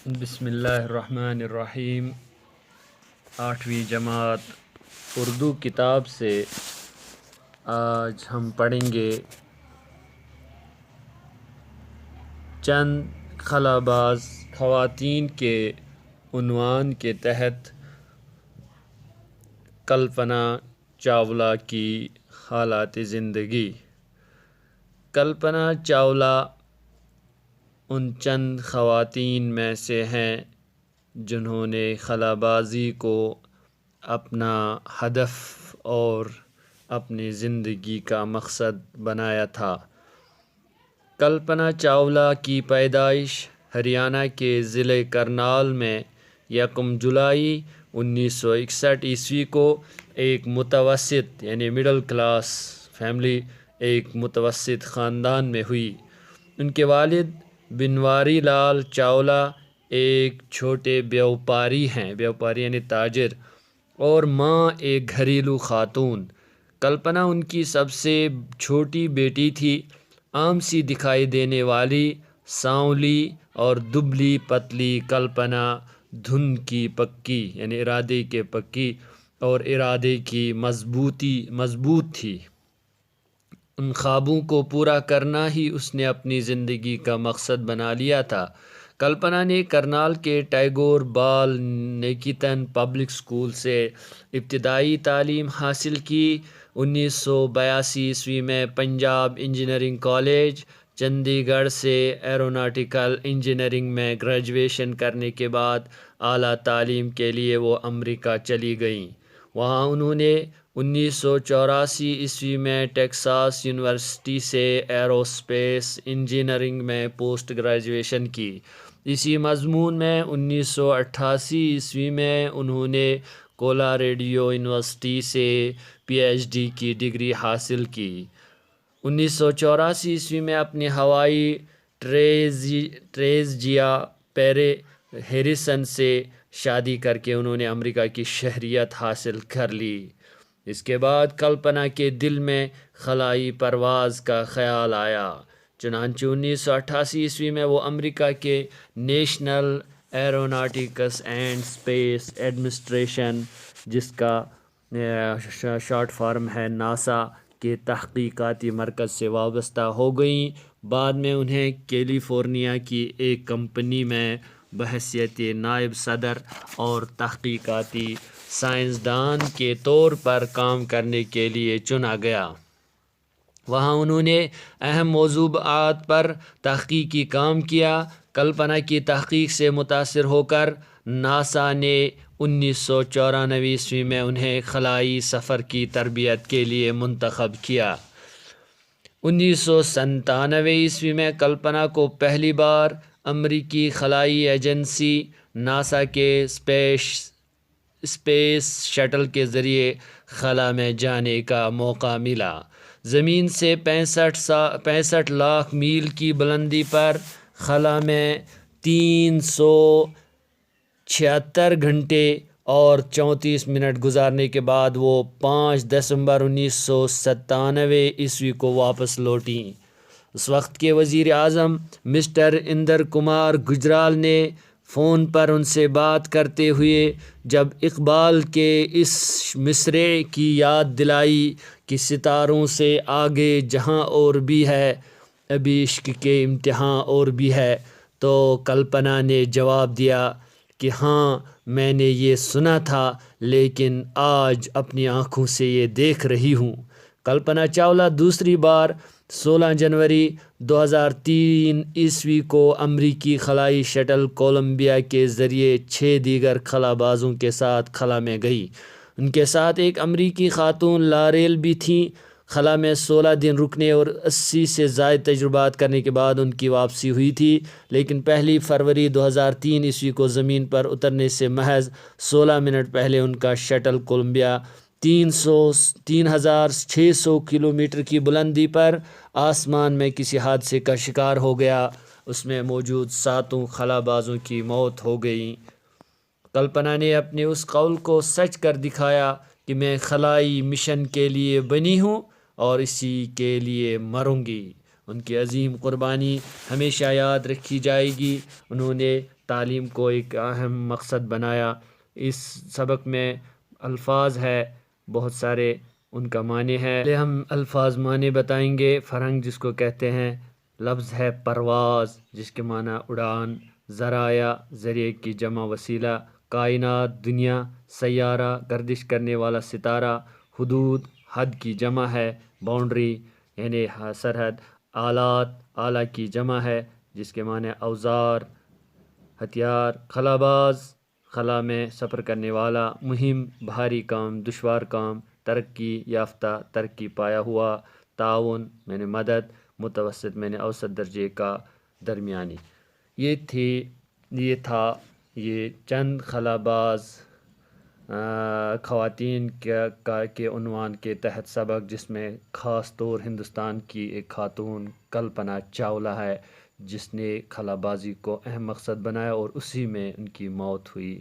بسم اللہ الرحمن الرحیم۔ 8ویں جماعت اردو کتاب سے آج ہم پڑھیں گے چند خلاباز خواتین کے عنوان کے تحت کلپنا چاولہ کی حالات زندگی۔ کلپنا چاولہ ان چند خواتین میں سے ہیں جنہوں نے خلابازی کو اپنا ہدف اور اپنی زندگی کا مقصد بنایا تھا۔ کلپنا چاولہ کی پیدائش ہریانہ کے ضلع کرنال میں 1 جولائی 1961 عیسوی کو ایک متوسط مڈل کلاس فیملی ایک متوسط خاندان میں ہوئی۔ ان کے والد بنواری لال چاولہ ایک چھوٹے بیوپاری یعنی تاجر، اور ماں ایک گھریلو خاتون۔ کلپنا ان کی سب سے چھوٹی بیٹی تھی۔ عام سی دکھائی دینے والی، سانولی اور دبلی پتلی کلپنا دھن کی پکی ارادے کے پکی اور ارادے کی مضبوط تھی۔ ان خوابوں کو پورا کرنا ہی اس نے اپنی زندگی کا مقصد بنا لیا تھا۔ کلپنا نے کرنال کے ٹیگور بال نکیتن پبلک اسکول سے ابتدائی تعلیم حاصل کی۔ 1982 عیسوی میں پنجاب انجینئرنگ کالج چندی گڑھ سے ایروناٹیکل انجینئرنگ میں گریجویشن کرنے کے بعد اعلیٰ تعلیم کے لیے وہ امریکہ چلی گئیں۔ وہاں انہوں نے 1984 عیسوی میں ٹیکساس یونیورسٹی سے ایروسپیس انجینئرنگ میں پوسٹ گریجویشن کی۔ اسی مضمون میں 1988 عیسوی میں انہوں نے کولاریڈو یونیورسٹی سے پی ایچ ڈی کی ڈگری حاصل کی۔ 1984 عیسوی میں اپنی ہوائی ٹریزجیا پیرے ہیریسن سے شادی کر کے انہوں نے امریکہ کی شہریت حاصل کر لی۔ اس کے بعد کلپنا کے دل میں خلائی پرواز کا خیال آیا، چنانچہ 1988 عیسوی میں وہ امریکہ کے national aeronautics and space administration, جس کا شارٹ فارم ہے ناسا، کے تحقیقاتی مرکز سے وابستہ ہو گئیں۔ بعد میں انہیں کیلیفورنیا کی ایک کمپنی میں بحیثیت نائب صدر اور تحقیقاتی سائنسدان کے طور پر کام کرنے کے لیے چنا گیا۔ وہاں انہوں نے اہم موضوعات پر تحقیقی کام کیا۔ کلپنا کی تحقیق سے متاثر ہو کر ناسا نے 1994 عیسوی میں انہیں خلائی سفر کی تربیت کے لیے منتخب کیا۔ 1997 عیسوی میں کلپنا کو پہلی بار امریکی خلائی ایجنسی ناسا کے اسپیس شٹل کے ذریعے خلا میں جانے کا موقع ملا۔ زمین سے 65 لاکھ میل کی بلندی پر خلا میں 376 گھنٹے اور 34 منٹ گزارنے کے بعد وہ 5 دسمبر 1997 عیسوی کو واپس لوٹیں۔ اس وقت کے وزیر اعظم مسٹر اندر کمار گجرال نے فون پر ان سے بات کرتے ہوئے جب اقبال کے اس مصرعے کی یاد دلائی کہ ستاروں سے آگے جہاں اور بھی ہے، ابھی عشق کے امتحاں اور بھی ہے، تو کلپنا نے جواب دیا کہ ہاں میں نے یہ سنا تھا، لیکن آج اپنی آنکھوں سے یہ دیکھ رہی ہوں۔ کلپنا چاولہ دوسری بار 16 جنوری 2003 عیسوی کو امریکی خلائی شٹل کولمبیا کے ذریعے 6 دیگر خلابازوں کے ساتھ خلا میں گئی۔ ان کے ساتھ ایک امریکی خاتون لاریل بھی تھیں۔ خلا میں 16 دن رکنے اور 80 سے زائد تجربات کرنے کے بعد ان کی واپسی ہوئی تھی، لیکن 1 فروری 2003 عیسوی کو زمین پر اترنے سے محض 16 منٹ پہلے ان کا شٹل کولمبیا 3600 کلومیٹر کی بلندی پر آسمان میں کسی حادثے کا شکار ہو گیا۔ اس میں موجود 7 خلابازوں کی موت ہو گئی۔ کلپنا نے اپنے اس قول کو سچ کر دکھایا کہ میں خلائی مشن کے لیے بنی ہوں اور اسی کے لیے مروں گی۔ ان کی عظیم قربانی ہمیشہ یاد رکھی جائے گی۔ انہوں نے تعلیم کو ایک اہم مقصد بنایا۔ اس سبق میں الفاظ ہے بہت سارے، ان کا معنی ہے، پہلے ہم الفاظ معنی بتائیں گے۔ فرنگ جس کو کہتے ہیں، لفظ ہے پرواز جس کے معنی اڑان، ذرائع ذریعے کی جمع وسیلہ، کائنات دنیا، سیارہ گردش کرنے والا ستارہ، حدود حد کی جمع ہے، باؤنڈری یعنی سرحد، آلات آلہ کی جمع ہے جس کے معنی اوزار ہتھیار، خلاباز خلا میں سفر کرنے والا، مہم بھاری کام دشوار کام، ترقی یافتہ ترقی پایا ہوا، تعاون میں نے مدد، متوسط میں نے اوسط درجے کا درمیانی۔ یہ تھا یہ چند خلاباز خواتین کے عنوان کے تحت سبق، جس میں خاص طور ہندوستان کی ایک خاتون کلپنا چاولہ ہے جس نے خلابازی کو اہم مقصد بنایا اور اسی میں ان کی موت ہوئی۔